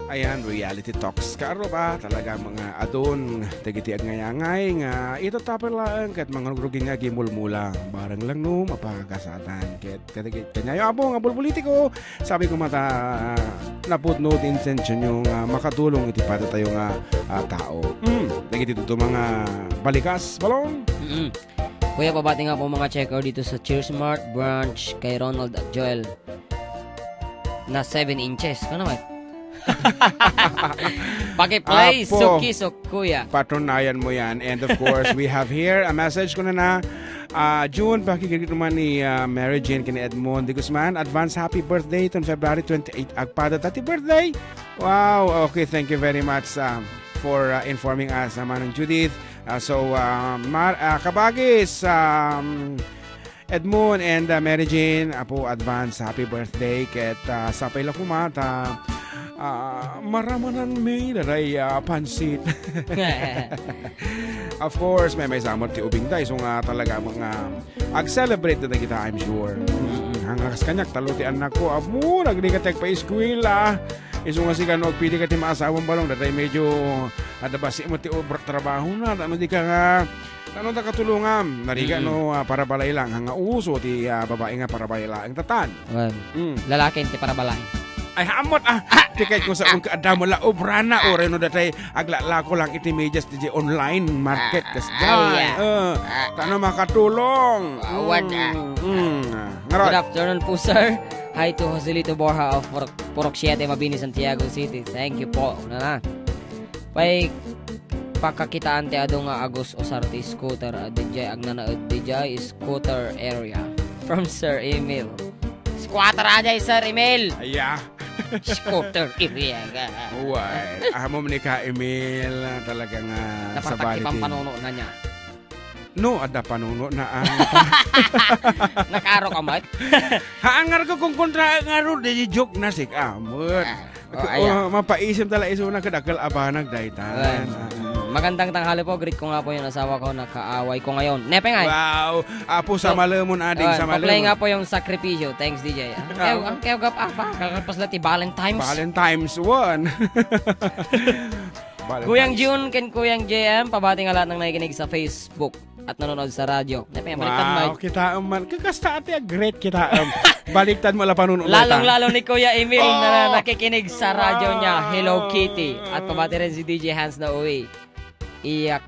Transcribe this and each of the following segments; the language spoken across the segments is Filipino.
Ayan, reality talks karo ba talaga mga adon dagiti ag ngayangay nga ito tapos lang kat mga ruging nga gimulmula barang lang no mapakasatan ket kanyayo abo nga politiko sabi ko mata naputno intention yung makatulong iti pada tayo nga tao. Dagiti dito mga balikas balong. Kuya, pabati nga po mga checker dito sa Cheersmart branch kay Ronald at Joel na 7 inches. Ano naman? Paki-play, Suki-Suk, kuya. Patronayan mo yan. And of course, we have here a message ko na June, pakikigit naman ni Mary Jane kini Edmond de Guzman. Advance happy birthday on February 28. Agpada tati birthday. Wow, okay, thank you very much for informing us naman ng Judith. Kabagis, Edmond and Mary Jane, apo advance happy birthday ket sapay lang kumata. Maramanan may naray pansit. Of course, may samot ti ubing day. So nga talaga mga ag-celebrate na kita, I'm sure. Hangas kanyak, talo ti anak ko. Amo, nagdigatag pa eskwela. Iso nga si kanog, pili ka ti maasawang balong. Datay medyo adabasi mo ti trabaho na. Ano di ka nga ano na katulungan? Nariga no para balay lang. Hanga uso ti babae nga para balay lang. Tatan. Lalaki ti para balay. Ay hamot tikay ko sa ada mo la obrana o reno datay aglala ko lang iti medyas di online market kas tano makatulong. Good afternoon po, sir. Hi to Joselito Borja of Purok 7, Mabini, Santiago City. Thank you po. Pay pakakitaan ti ado nga Agus Osarte scooter DJ agnanaed DJ scooter area from Sir Emil. Squatter aja Sir Emil. Yeah. Scooter area ka. Uy, mo ni ka Emil talaga nga sa baliti. Napataki panuno na niya. No, ada panuno na ang nakaro ka mat? Haangar ko kung kontra ngaro di joke na sik amot. Mapaisip tala iso na kadakal abanag daytan. Magandang tanghali po. Greet ko nga po yung asawa ko na kaaway ko ngayon. Nepe nga. Wow. Apo sa malamon ading sa malamon. Paplay nga po yung sakripisyo. Thanks, DJ. Ang kaya gap kakapas lati Valentine's. Valentine's 1. Kuyang June ken Kuyang JM. Pabati nga lahat ng nakikinig sa Facebook at nanonood sa radyo. Nepe, baliktad mo. Kita man. Kakasta ate great kita. Baliktad mo la panuno. Lalong-lalo ni Kuya Emil na nakikinig sa radyo niya. Hello Kitty. At pabati rin si DJ Hans na uwi. Iyak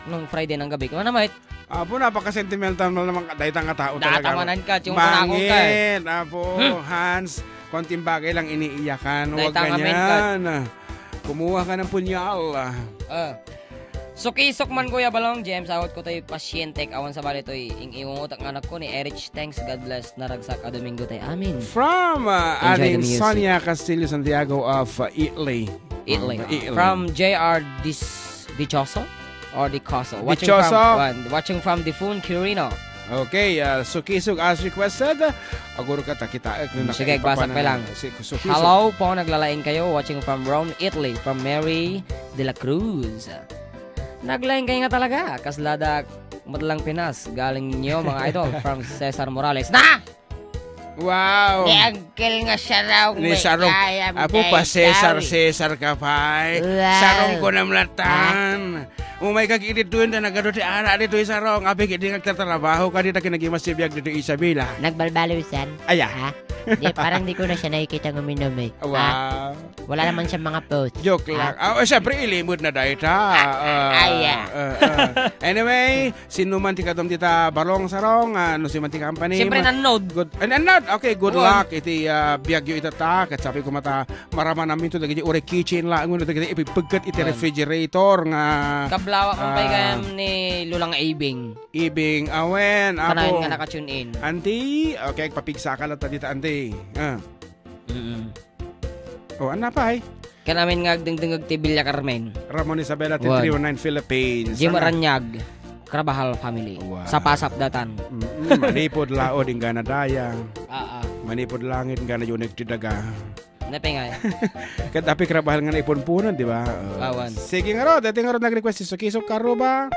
nung Friday ng gabi. Kung ano mait? Apo, napaka-sentimental mo naman dahitang nga tao talaga. Datamanan ka, yung panakong ka. Mangin, Apo, Hans, konting bagay lang iniiyakan. Huwag ganyan. Kumuha ka ng punyal. Suki-suk man Kuya Balong, James, awat ko tayo pasyente awan sa bali to'y iwang utak ng anak ko ni Erich. Thanks, God bless, naragsak a Domingo tayo. Amin. From ating Sonia Castillo Santiago of Italy. From J.R. Dichoso or Dicoso. Watching from Difun, Quirino. Okay, Suki-suk as requested. Aguro ka takita. Sige, basa pa lang. Hello po, naglalaing kayo. Watching from Rome, Italy. From Mary de la Cruz. Naglaing kayo nga talaga. Kaslada madalang Pinas. Galing niyo mga idol. From Cesar Morales. Na! Wow! Ni Uncle nga siya raw. Ni Sarong. Apo pa Cesar ka pa. Sarong ko na mlatan. Umay kag idituin na nagado ti ara dito Sarong. Abi kidi nagtatrabaho ka dito kinagimasibiyag dito Isabela. Nagbalbalusan? Aya. Parang di ko na siya nakikita ng uminom eh. Wow. Wala naman siya mga post. Joke lang. Siyempre ilimod na dahil Anyway, sino man ti kadom tita Balong Sarong, no si man ti company. Siyempre nanood. Nanood. Okay, good luck. Iti biyagyo itata. At sabi ko mata, marama namin ito. Dagiti ure kitchen lang. Dagiti ipipagkat iti refrigerator nga. Kablawa kung paigam ni Lulang Ibing. Ibing, awen. Kanahin nga nakatune in. Auntie, okay, papigsa ka lang dito, auntie. Ano pa Kanamin nga dingdingag ti Villa Carmen. Ramon Isabela, 319 Philippines. Jim Aranyag, Krabahal family. Wow. Sa Pasap Datan. Manipod lao din gana daya. Manipod langit gana yunik ti daga. Napengay. Katapi Krabahal nga naipunpunan, di ba? Sige nga ro, dati nga ro nag-request si Suki-suk karo ba?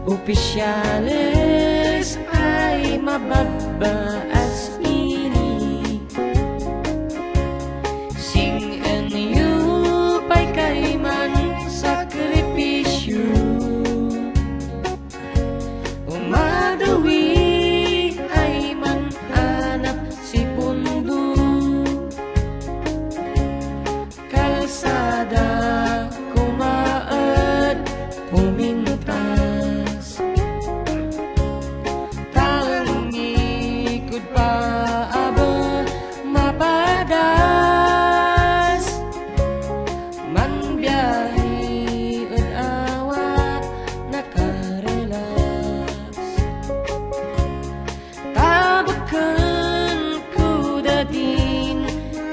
Opisyales ay mababaas ini. Sing and you pa'y kaiman sakripisyo. Umadawi ay mananap si pundo. Kalsada kumaad pumintas.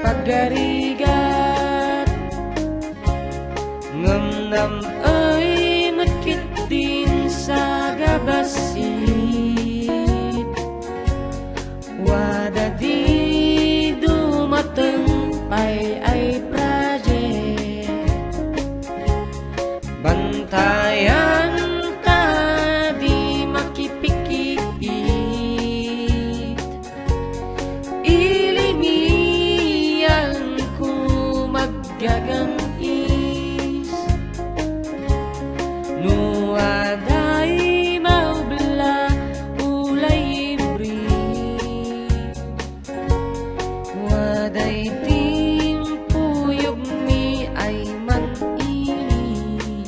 Pagarigat ngamnam ay makit din sa gabasit. Wada di dumateng pay ay project. Bantayan ta di makipikit. Gagang is nuaday maubla ulay ibri. Waday ting puyog mi ay manini.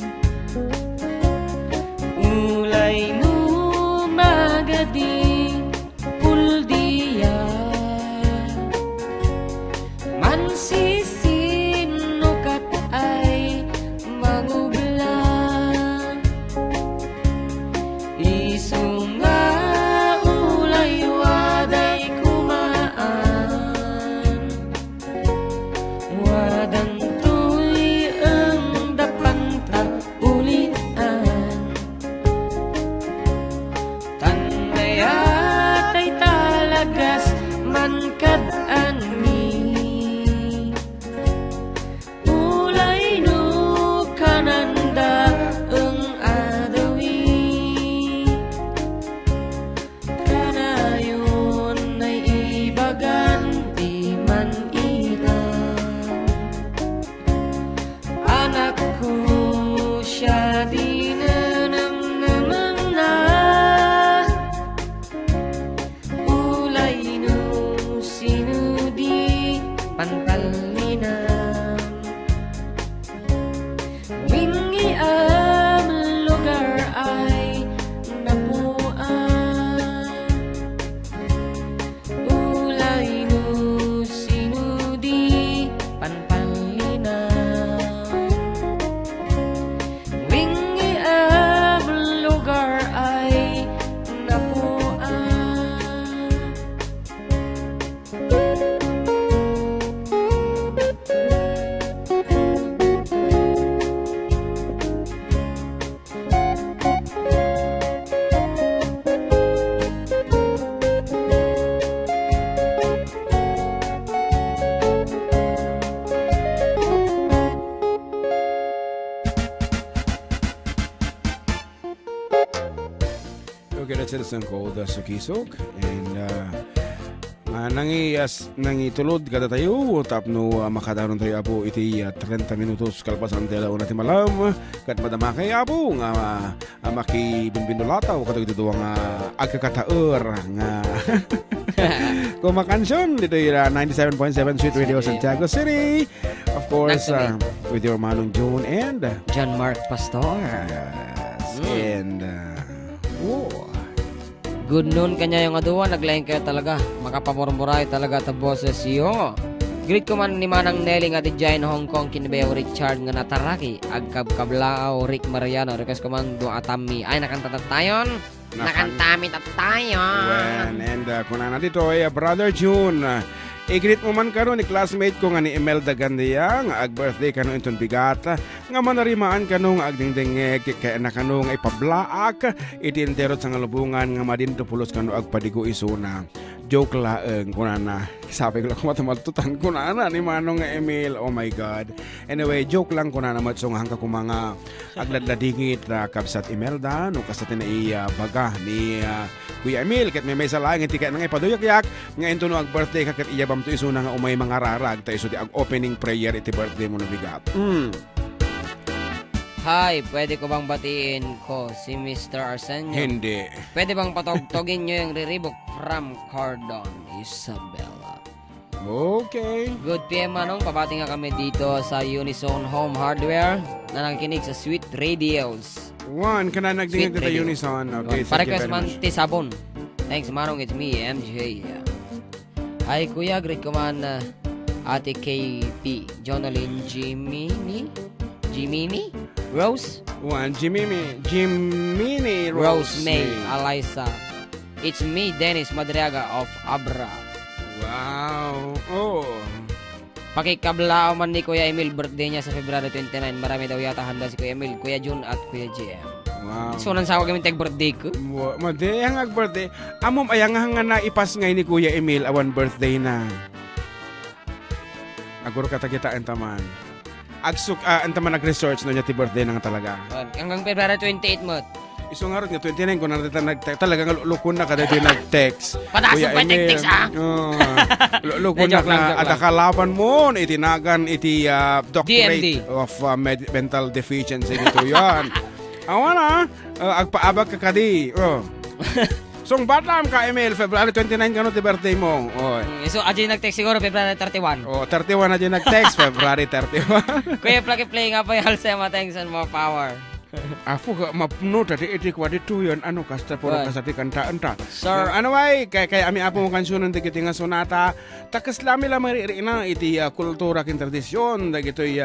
Ulay nu magadi puldiya mansis ay mangubla. Isunga ulay waday kumaan. Wadan tuy ang dapanta ulian. Tanayat ay talagas mankadaan mi. Kananda ang adawi. Kanayon ay ibaganti man ilan. Anak ko siya dinanamnaman na. Ulay no sinudi pantalinan. Wingi ang lugar ay napuan. Ulay no sinudi panpalinan. Wingi ang lugar ay napuan. United citizen called Sukisok. And nangitulod kada tayo tapno makadaron tayo apo iti 30 minutos kalpasan tela una ti malam kat madama kay apo nga makibimbindulataw kadto ito nga agkakataer nga kumakansyon dito yung 97.7 Sweet Radio Santiago City, of course with your Manong June and John Mark Pastor. yes, and Good noon kanya yung aduan, naglaing kayo talaga. Makapamurmuray talaga ta boses yo. Greet ko man ni Manang Nelly nga di Jain Hong Kong kinibeo Richard nga nataraki. Agkab-kablao Rick Mariano. Request ko man do atami. Ay nakantatayon. Nakantami tatayon. And kung na dito ay Brother June. I-greet mo man karon ni classmate ko nga ni Imelda Gandia nga ag-birthday kano inton bigata nga manarimaan kano nga agdingdingeg kay na kano nga ipablaak itinterot sa ngalubungan nga madinto pulos kano agpadigo isuna. Joke laeng kunana. Sabi ko lang matamaltutan kunana ni Manong nga Emil. Oh my God. Anyway, joke lang kunana matsong hangka ko mga agladladingit na kabsat Imelda no kasatin na baga ni Kuya Emil ket may salaang iti kay nang ipaduyak-yak nga into no ag birthday ket iyabam to isuna nga umay mga rarag ta iso di ag opening prayer iti birthday mo na bigat. Hi, pwede ko bang batiin ko si Mr. Arsenio? Hindi. Pwede bang patugtugin nyo yung riribok from Cardon, Isabela? Okay. Good PM Manong, pabati nga kami dito sa Unison Home Hardware na nakikinig sa Sweet Radios. One, kana nagdingig Sweet dito Radio. Unison. Okay, Pa-request man ti sabon. Thanks Manong, it's me, MJ. Hi Kuya, greet ko man Ate KP, Jonalyn, Jimini, Rose? One, Jimini Rose May, Eliza. It's me, Dennis Madriaga of Abra. Wow. Oh. Pakikablao man ni Kuya Emil, birthday niya sa February 29. Marami daw yata handa si Kuya Emil, Kuya June at Kuya JM. Wow. So, nang sawag kami birthday ko? Madi, ang birthday. Amom, ayang nga naipas ngay ni Kuya Emil, awan birthday na. Aguro katagitaan taman. Antaman nag-research no niya ti birthday na nga talaga. Hanggang February 28 mo. Iso nga ron nga 29 kung narita nag-text. Talagang lukon na kada di nag-text. Pataas pa nag-text Lukon na ka. At akalaban mo na itinagan iti doctorate DMD. of mental deficiency nito yan. Awan na. Agpaabag ka kadi. So, batam ka, Emil, February 29 ka no, ti birthday mo. So, aja nag-text siguro February 31. 31 na dyan nag-text, February 31. Kuya, plug-play nga pa yung Halsema, thanks and more power. Afu ka mapno tadi iti kwadi tuyon ano kasta puro kasati kanta enta. Sir, ano way kay ami apo mo kansunon dagiti nga sonata takas lami lamang na iti kultura kin tradisyon dagitoy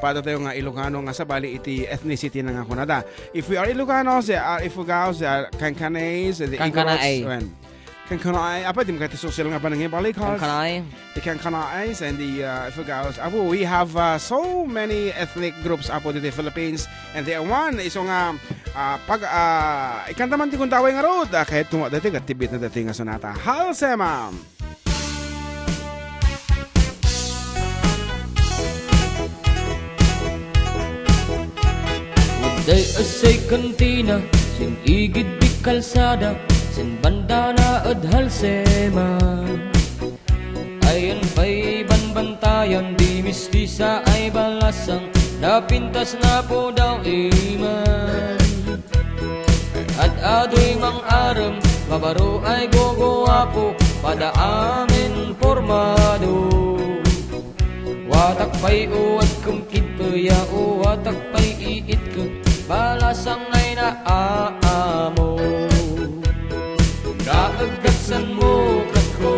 pada tayo nga Ilocano nga sabali iti ethnicity nga kunada. If we are Ilocano if we go Kankanais the Igorots Kankanay apa dim kati social nga panang balik Kankanay the Kankanais and the Ifugaos. Apo we have so many ethnic groups apo dito Philippines and the one iso nga pag ikanta man ti kun taway nga road kahit tumo dati katibit na dati nga sonata Halsema. Day asay kantina sin igid di kalsada sin banda na ad Halsema. Ayon pa'y banbantayan di mistisa ay balasang napintas na po daw iman. At adoy mang aram mabaro ay gogowapo pada amin formado. Watak pa'y uwat kumkid paya o watak pa'y iit ka balasang ay naaamo. Kaagkatsan mo kako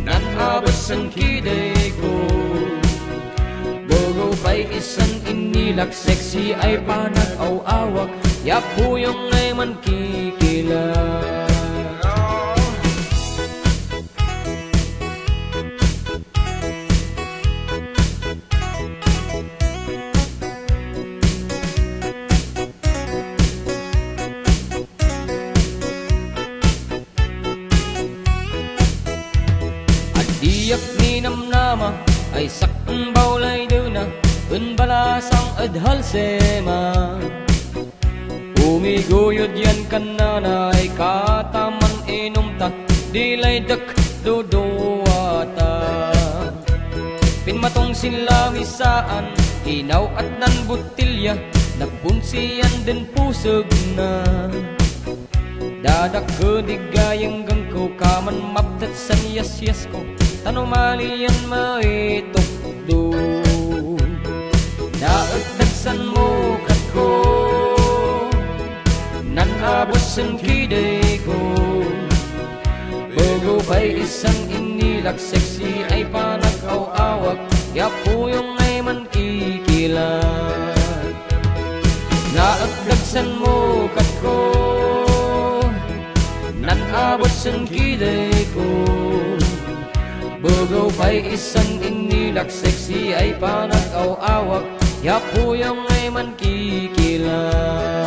nanabas ang kiday ko. Bogo pa'y isang inilak sexy ay panag-aw-awak yapuyong ay man kikilak. Iyak ni namnama ay sakang bawlay doon na unbalasang ad Halsema. Umiguyod yan kananay kataman inumta dilay dak duduwata pinmatong sila misaan inaw at nan butilya nagpunsiyan din pusog na dadak kedigayang gangko kaman maptat san yas ko tanumalian maitukdo naagdagsan mo katko nan abot san kiday ko bago pa'y isang inilak seksi ay panag-aw-awak yapuyong ay mankikilan naagdagsan mo katko nan abot san kiday ko bago pa'y isang inilak seksi ay panag-aw-awak yapuyong ay mankikilan